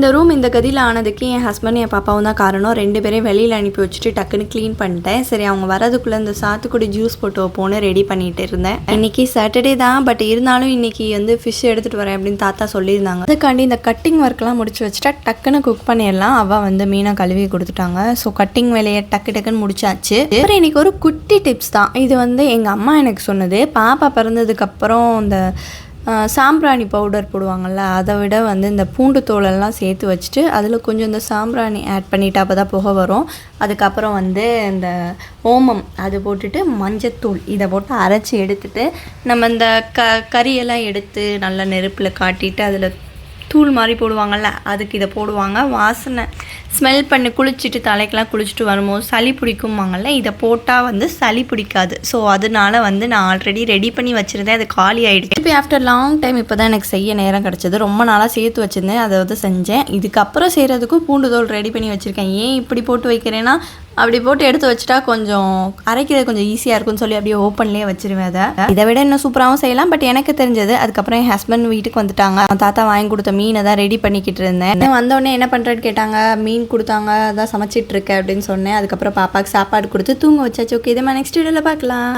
இந்த ரூம் இந்த கதியில் ஆனதுக்கு என் ஹஸ்பண்ட் என் பாப்பாவும் தான் காரணம். 2 பேரையும் வெளியில் அனுப்பி வச்சுட்டு டக்குன்னு க்ளீன் பண்ணிட்டேன். சரி அவங்க வரதுக்குள்ளே இந்த சாத்துக்குடி ஜூஸ் போட்டு வைப்போன்னு ரெடி பண்ணிட்டு இருந்தேன். இன்றைக்கி சாட்டர்டே தான், பட் இருந்தாலும் இன்றைக்கி வந்து ஃபிஷ் எடுத்துகிட்டு வரேன் அப்படின்னு தாத்தா சொல்லியிருந்தாங்க. அதுக்காண்டி இந்த கட்டிங் ஒர்க்லாம் முடிச்சு வச்சுட்டா டக்குன்னு குக் பண்ணிடலாம். அவள் வந்து மீனை கழுவி கொடுத்துட்டாங்க. ஸோ கட்டிங் வேலையை டக்குன்னு முடிச்சாச்சு. அப்புறம் இன்றைக்கி ஒரு குட்டி டிப்ஸ் தான். இது வந்து எங்கள் அம்மா எனக்கு சொன்னது. பாப்பா பிறந்ததுக்கப்புறம் இந்த சாம்பிராணி பவுடர் போடுவாங்கள்ல, அதை விட வந்து இந்த பூண்டு தோலெல்லாம் சேர்த்து வச்சுட்டு அதில் கொஞ்சம் இந்த சாம்பிராணி ஆட் பண்ணிவிட்டு அப்போ தான் புகை வரும். அதுக்கப்புறம் வந்து இந்த ஓமம் அது போட்டுட்டு மஞ்சத்தூள் இதை போட்டு அரைச்சி எடுத்துட்டு நம்ம இந்த கறியெல்லாம் எடுத்து நல்லா நெருப்பில் காட்டிட்டு அதில் தூள் மாதிரி போடுவாங்கள்ல, அதுக்கு இதை போடுவாங்க. வாசனை ஸ்மெல் பண்ணி குளிச்சுட்டு தலைக்கெலாம் குளிச்சுட்டு வரும்போது சளி பிடிக்குமாங்கள்ல, இதை போட்டால் வந்து சளி பிடிக்காது. ஸோ அதனால வந்து நான் ஆல்ரெடி ரெடி பண்ணி வச்சுருந்தேன். அது காலி ஆகிடுச்சு. இப்போ ஆஃப்டர் லாங் டைம் இப்போ தான் எனக்கு செய்ய நேரம் கிடச்சிது. ரொம்ப நாளாக சேர்த்து வச்சுருந்தேன், அதை வந்து செஞ்சேன். இதுக்கப்புறம் செய்கிறதுக்கும் பூண்டு தோல் ரெடி பண்ணி வச்சுருக்கேன். ஏன் இப்படி போட்டு வைக்கிறேன்னா, அப்படி போட்டு எடுத்து வச்சுட்டா கொஞ்சம் அரைக்கிறது கொஞ்சம் ஈஸியாக இருக்கும்னு சொல்லி அப்படியே ஓப்பன்லேயே வச்சுருவேன். இதை விட இன்னும் சூப்பராகவும் செய்யலாம், பட் எனக்கு தெரிஞ்சது. அதுக்கப்புறம் என் ஹஸ்பண்ட் வீட்டுக்கு வந்துட்டாங்க. தாத்தா வாங்கி கொடுத்த மீனை தான் ரெடி பண்ணிக்கிட்டு இருந்தேன். வந்தோடனே என்ன பண்ணுறேன்னு கேட்டாங்க. மீன் கொடுத்தாங்க, அதான் சமைச்சிட்டு இருக்கேன் அப்படின்னு சொன்னேன். அதுக்கப்புறம் பாப்பாவுக்கு சாப்பாடு கொடுத்து தூங்க வச்சாச்சு. ஓகே, இதை நெக்ஸ்ட் வீடியோவில் பார்க்கலாம்.